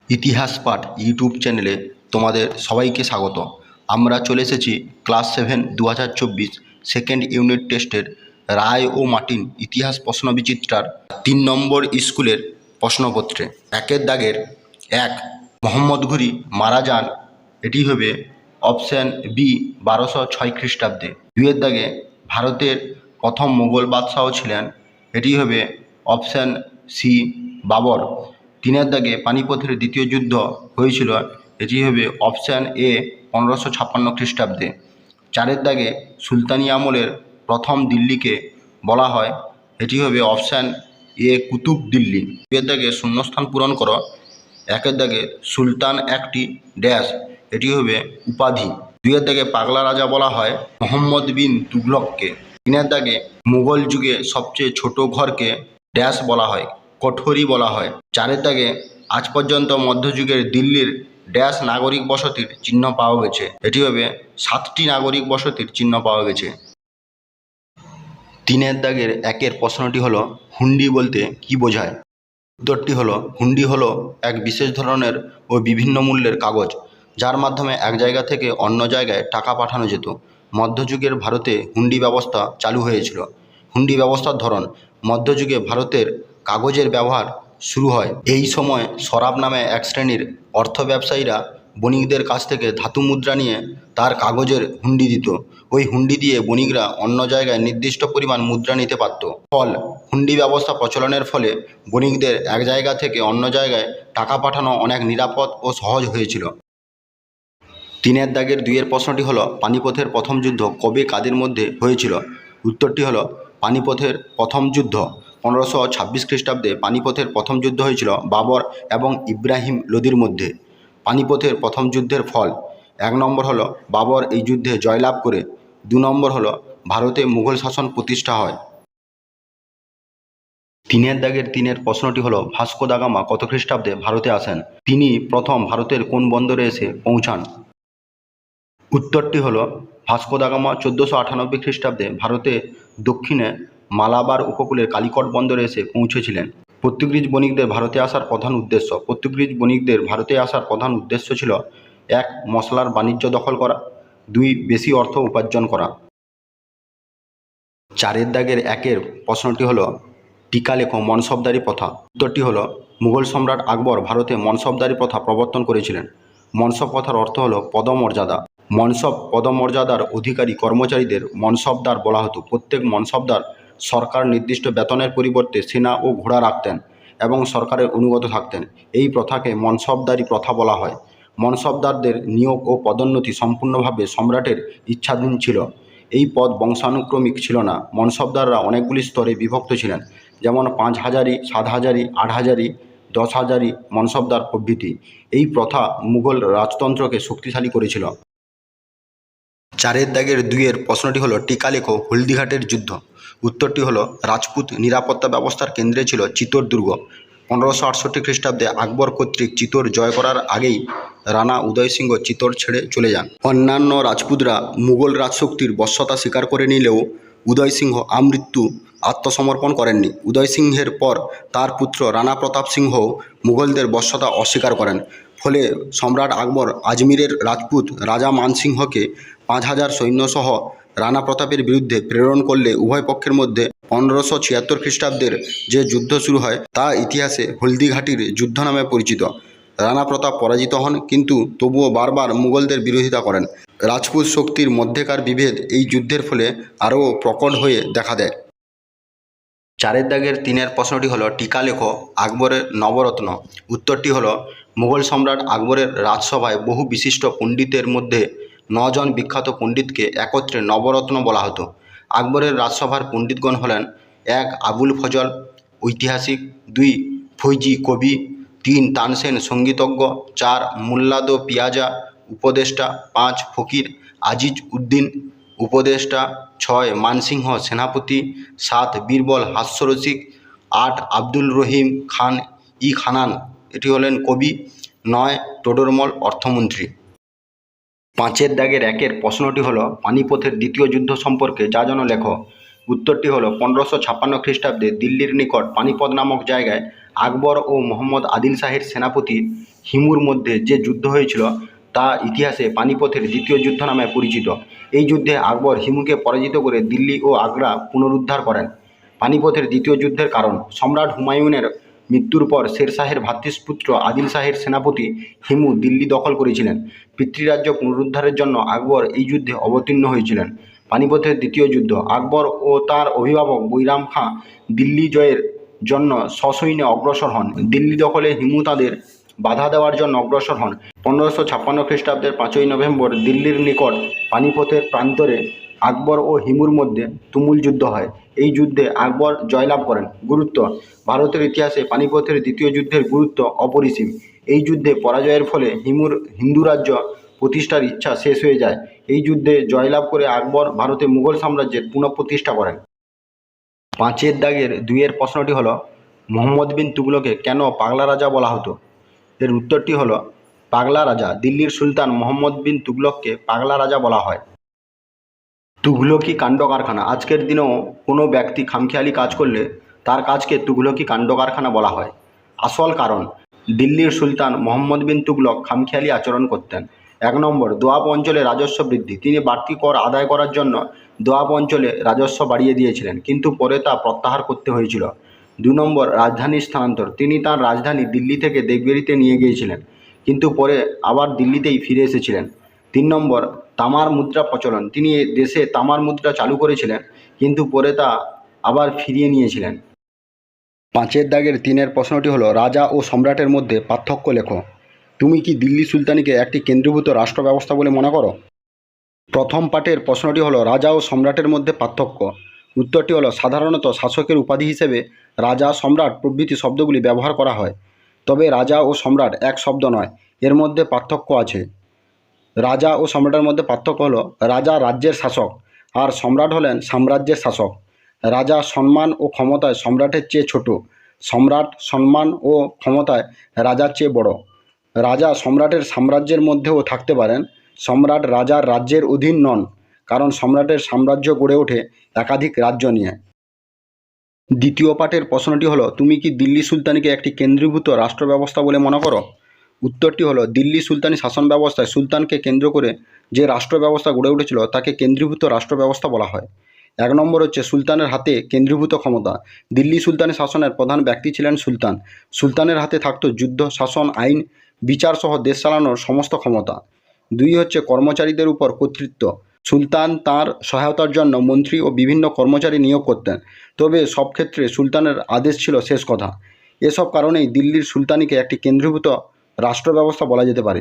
ইতিহাস পাঠ ইউটিউব চ্যানেলে তোমাদের সবাইকে স্বাগত। আমরা চলে এসেছি ক্লাস 7 2024 সেকেন্ড ইউনিট টেস্টের রায় ও মার্টিন ইতিহাস প্রশ্নবিচিত্রার 3 নম্বর স্কুলের প্রশ্নপত্রে। একের দাগের 1, মোহাম্মদ ঘুরি মারা যান, এটি হবে অপশান বি 1206 খ্রিস্টাব্দে। 2-এর দাগে ভারতের প্রথম মোগল বাদশাহ ছিলেন, এটি হবে অপশান সি বাবর। 3-এর দাগে পানিপথের দ্বিতীয় যুদ্ধ হয়েছিল, এটি হবে অপশান এ 1556 খ্রিস্টাব্দে। 4-এর দাগে সুলতানি আমলের প্রথম দিল্লিকে বলা হয়, এটি হবে অপশান এ কুতুব দিল্লি। 2-এর দাগে শূন্যস্থান পূরণ করো। 1-এর দাগে সুলতান একটি ড্যাশ, এটি হবে উপাধি। 2-এর দাগে পাগলা রাজা বলা হয় মোহাম্মদ বিন তুগলককে। 3-এর দাগে মুঘল যুগে সবচেয়ে ছোট ঘরকে ড্যাশ বলা হয়, কোঠরি বলা হয়। 4-এর দাগে আজ পর্যন্ত মধ্যযুগের দিল্লির ড্যাশ নাগরিক বসতির চিহ্ন পাওয়া গেছে, এটি হবে 7টি নাগরিক বসতির চিহ্ন পাওয়া গেছে। 3-এর দাগের 1-এর প্রশ্নটি হলো হুন্ডি বলতে কি বোঝায়? উত্তরটি হলো হুন্ডি হলো এক বিশেষ ধরনের ও বিভিন্ন মূল্যের কাগজ, যার মাধ্যমে এক জায়গা থেকে অন্য জায়গায় টাকা পাঠানো যেত। মধ্যযুগের ভারতে হুন্ডি ব্যবস্থা চালু হয়েছিল। হুন্ডি ব্যবস্থার ধরন: মধ্যযুগে ভারতের কাগজের ব্যবহার শুরু হয়। এই সময় শরাব নামে এক শ্রেণীর অর্থ ব্যবসায়ীরা বণিকদের কাছ থেকে ধাতু মুদ্রা নিয়ে তার কাগজের হুন্ডি দিত। ওই হুন্ডি দিয়ে বণিকরা অন্য জায়গায় নির্দিষ্ট পরিমাণ মুদ্রা নিতে পারত। ফল: হুন্ডি ব্যবস্থা প্রচলনের ফলে বণিকদের এক জায়গা থেকে অন্য জায়গায় টাকা পাঠানো অনেক নিরাপদ ও সহজ হয়েছিল। 3-এর দাগের 2-এর প্রশ্নটি হলো পানিপথের প্রথম যুদ্ধ কবে কাদের মধ্যে হয়েছিল? উত্তরটি হলো পানিপথের প্রথম যুদ্ধ 1526 খ্রিস্টাব্দে পানিপথের প্রথম যুদ্ধ হয়েছিল বাবর এবং ইব্রাহিম লোদির মধ্যে। পানিপথের প্রথম যুদ্ধের ফল: 1 নম্বর হলো বাবর এই যুদ্ধে জয়লাভ করে। 2 নম্বর হলো ভারতে মুঘল শাসন প্রতিষ্ঠা হয়। 3-এর দাগের 3-এর প্রশ্নটি হলো ভাস্কো দা গামা কত খ্রিস্টাব্দে ভারতে আসেন? তিনি প্রথম ভারতের কোন বন্দরে এসে পৌঁছান? উত্তরটি হলো ভাস্কো দা গামা 1498 খ্রিস্টাব্দে ভারতে দক্ষিণে মালাবার উপকূলের কালিকট বন্দরে এসে পৌঁছেছিলেন। পর্তুগিজ বণিকদের ভারতে আসার প্রধান উদ্দেশ্য: পর্তুগিজ বণিকদের ভারতে আসার প্রধান উদ্দেশ্য ছিল 1, মশলার বাণিজ্য দখল করা, 2, বেশি অর্থ উপার্জন করা। 4-এর দাগের 1-এর প্রশ্নটি হলো টিকা লেখো মনসবদারি প্রথা। উত্তরটি হলো মুঘল সম্রাট আকবর ভারতে মনসবদারি প্রথা প্রবর্তন করেছিলেন। মনসব প্রথার অর্থ হলো পদমর্যাদা। মনসব পদমর্যাদার অধিকারী কর্মচারীদের মনসবদার বলা হতো। প্রত্যেক মনসবদার সরকার নির্দিষ্ট বেতনের পরিবর্তে সেনা ও ঘোড়া রাখতেন এবং সরকারের অনুগত থাকতেন। এই প্রথাকে মনসবদারি প্রথা বলা হয়। মনসবদারদের নিয়োগ ও পদোন্নতি সম্পূর্ণভাবে সম্রাটের ইচ্ছাধীন ছিল। এই পদ বংশানুক্রমিক ছিল না। মনসবদাররা অনেকগুলি স্তরে বিভক্ত ছিলেন, যেমন 5 হাজারি, 7 হাজারি, 8 হাজারি, 10 হাজারি মনসবদার প্রভৃতি। এই প্রথা মুঘল রাজতন্ত্রকে শক্তিশালী করেছিল। 4-এর দাগের 2-এর প্রশ্নটি হলো টিকা লেখো হলদিঘাটের যুদ্ধ। উত্তরটি হলো রাজপুত নিরাপত্তা ব্যবস্থার কেন্দ্রে ছিল চিতোর দুর্গ। 1568 খ্রিস্টাব্দে আকবর কর্তৃক চিতোর জয় করার আগেই রানা উদয় সিংহ চিতোর ছেড়ে চলে যান। অন্যান্য রাজপুতরা মুঘল রাজশক্তির বশ্যতা স্বীকার করে নিলেও উদয় সিংহ আমৃত্যু আত্মসমর্পণ করেননি। উদয় সিংহের পর তার পুত্র রানা প্রতাপ সিংহও মুঘলদের বশ্যতা অস্বীকার করেন। ফলে সম্রাট আকবর আজমিরের রাজপুত রাজা মানসিংহকে 5000 সৈন্যসহ রানা প্রতাপের বিরুদ্ধে প্রেরণ করলে উভয় পক্ষের মধ্যে 1576 খ্রিস্টাব্দের যে যুদ্ধ শুরু হয় তা ইতিহাসে হলদিঘাটির যুদ্ধ নামে পরিচিত। রানা প্রতাপ পরাজিত হন, কিন্তু তবুও বারবার মুঘলদের বিরোধিতা করেন। রাজপুত শক্তির মধ্যেকার বিভেদ এই যুদ্ধের ফলে আরও প্রকট হয়ে দেখা দেয়। 4-এর দাগের 3-এর প্রশ্নটি হলো টিকা লেখো আকবরের নবরত্ন। উত্তরটি হলো মুঘল সম্রাট আকবরের রাজসভায় বহু বিশিষ্ট পণ্ডিতের মধ্যে 9 জন বিখ্যাত পণ্ডিতকে একত্রে নবরত্ন বলা হতো। আকবরের রাজসভার পণ্ডিতগণ হলেন: 1, আবুল ফজল ঐতিহাসিক, 2, ফৈজি কবি, 3, তানসেন সঙ্গীতজ্ঞ, 4, মুল্লাদো পিয়াজা উপদেষ্টা, 5, ফকির আজিজ উদ্দিন উপদেষ্টা, 6, মানসিংহ সেনাপতি, 7, বীরবল হাস্যরসিক, 8, আব্দুল রহিম খান ই খানান এটি হলেন কবি, 9, টোডরমল অর্থমন্ত্রী। 5-এর দাগের 1-এর প্রশ্নটি হলো পানিপথের দ্বিতীয় যুদ্ধ সম্পর্কে যা লেখো। উত্তরটি হলো 1556 খ্রিস্টাব্দে দিল্লির নিকট পানিপথ নামক জায়গায় আকবর ও মোহাম্মদ আদিল শাহের সেনাপতি হিমুর মধ্যে যে যুদ্ধ হয়েছিল তা ইতিহাসে পানিপথের দ্বিতীয় যুদ্ধ নামে পরিচিত। এই যুদ্ধে আকবর হিমুকে পরাজিত করে দিল্লি ও আগ্রা পুনরুদ্ধার করেন। পানিপথের দ্বিতীয় যুদ্ধের কারণ: সম্রাট হুমায়ুনের মৃত্যুর পর শের শাহের ভ্রাতৃপুত্র আদিল শাহের সেনাপতি হিমু দিল্লি দখল করেছিলেন। পিতৃরাজ্য পুনরুদ্ধারের জন্য আকবর এই যুদ্ধে অবতীর্ণ হয়েছিলেন। পানিপথের দ্বিতীয় যুদ্ধ: আকবর ও তার অভিভাবক বৈরাম খাঁ দিল্লি জয়ের জন্য সসৈন্যে অগ্রসর হন। দিল্লি দখলে হিমু তাদের বাধা দেওয়ার জন্য অগ্রসর হন। 1556 খ্রিস্টাব্দের 5ই নভেম্বর দিল্লির নিকট পানিপথের প্রান্তরে আকবর ও হিমুর মধ্যে তুমুল যুদ্ধ হয়। এই যুদ্ধে আকবর জয়লাভ করেন। গুরুত্ব: ভারতের ইতিহাসে পানিপথের দ্বিতীয় যুদ্ধের গুরুত্ব অপরিসীম। এই যুদ্ধে পরাজয়ের ফলে হিমুর হিন্দু রাজ্য প্রতিষ্ঠার ইচ্ছা শেষ হয়ে যায়। এই যুদ্ধে জয়লাভ করে আকবর ভারতে মুঘল সাম্রাজ্যের পুনঃপ্রতিষ্ঠা করেন। 5-এর দাগের 2-এর প্রশ্নটি হলো, মোহাম্মদ বিন তুগলককে কেন পাগলা রাজা বলা হতো? এর উত্তরটি হলো, পাগলা রাজা দিল্লির সুলতান মোহাম্মদ বিন তুগলককে পাগলা রাজা বলা হয়। তুঘলকি কাণ্ড কারখানা: আজকের দিনেও কোনো ব্যক্তি খামখেয়ালি কাজ করলে তার কাজকে তুঘলকি কাণ্ড কারখানা বলা হয়। আসল কারণ: দিল্লির সুলতান মোহাম্মদ বিন তুগলক খামখেয়ালি আচরণ করতেন। 1 নম্বর, দোয়াব অঞ্চলে রাজস্ব বৃদ্ধি: তিনি বাড়তি কর আদায় করার জন্য দোয়াব অঞ্চলে রাজস্ব বাড়িয়ে দিয়েছিলেন, কিন্তু পরে তা প্রত্যাহার করতে হয়েছিল। 2 নম্বর, রাজধানীর স্থানান্তর: তিনি তাঁর রাজধানী দিল্লি থেকে দেবগিরিতে নিয়ে গিয়েছিলেন, কিন্তু পরে আবার দিল্লিতেই ফিরে এসেছিলেন। 3 নম্বর, তামার মুদ্রা প্রচলন: তিনি দেশে তামার মুদ্রা চালু করেছিলেন, কিন্তু পরে তা আবার ফিরিয়ে নিয়েছিলেন। 5-এর দাগের 3-এর প্রশ্নটি হলো, রাজা ও সম্রাটের মধ্যে পার্থক্য লেখো। তুমি কি দিল্লি সুলতানিকে একটি কেন্দ্রীভূত রাষ্ট্র ব্যবস্থা বলে মনে করো? প্রথম পাঠের প্রশ্নটি হলো, রাজা ও সম্রাটের মধ্যে পার্থক্য। উত্তরটি হলো, সাধারণত শাসকের উপাধি হিসেবে রাজা, সম্রাট প্রভৃতি শব্দগুলি ব্যবহার করা হয়। তবে রাজা ও সম্রাট এক শব্দ নয়, এর মধ্যে পার্থক্য আছে। রাজা ও সম্রাটের মধ্যে পার্থক্য হলো, রাজা রাজ্যের শাসক আর সম্রাট হলেন সাম্রাজ্যের শাসক। রাজা সম্মান ও ক্ষমতায় সম্রাটের চেয়ে ছোট, সম্রাট সম্মান ও ক্ষমতায় রাজার চেয়ে বড়। রাজা সম্রাটের সাম্রাজ্যের মধ্যেও থাকতে পারেন, সম্রাট রাজার রাজ্যের অধীন নন, কারণ সম্রাটের সাম্রাজ্য গড়ে ওঠে একাধিক রাজ্য নিয়ে। দ্বিতীয় পাঠের প্রশ্নটি হলো, তুমি কি দিল্লি সুলতানিকে একটি কেন্দ্রীভূত রাষ্ট্র ব্যবস্থা বলে মনে করো? উত্তরটি হলো, দিল্লি সুলতানি শাসন ব্যবস্থায় সুলতানকে কেন্দ্র করে যে রাষ্ট্র ব্যবস্থা গড়ে উঠেছিল তাকে কেন্দ্রীভূত রাষ্ট্র ব্যবস্থা বলা হয়। 1 নম্বর হচ্ছে সুলতানের হাতে কেন্দ্রীভূত ক্ষমতা। দিল্লি সুলতানি শাসনের প্রধান ব্যক্তি ছিলেন সুলতান। সুলতানের হাতে থাকতো যুদ্ধ, শাসন, আইন, বিচার সহ দেশ চালানোর সমস্ত ক্ষমতা। 2 হচ্ছে কর্মচারীদের উপর কর্তৃত্ব। সুলতান তাঁর সহায়তার জন্য মন্ত্রী ও বিভিন্ন কর্মচারী নিয়োগ করতেন, তবে সব ক্ষেত্রে সুলতানের আদেশ ছিল শেষ কথা। এসব কারণেই দিল্লির সুলতানিকে একটি কেন্দ্রীভূত রাষ্ট্র ব্যবস্থা বলা যেতে পারে।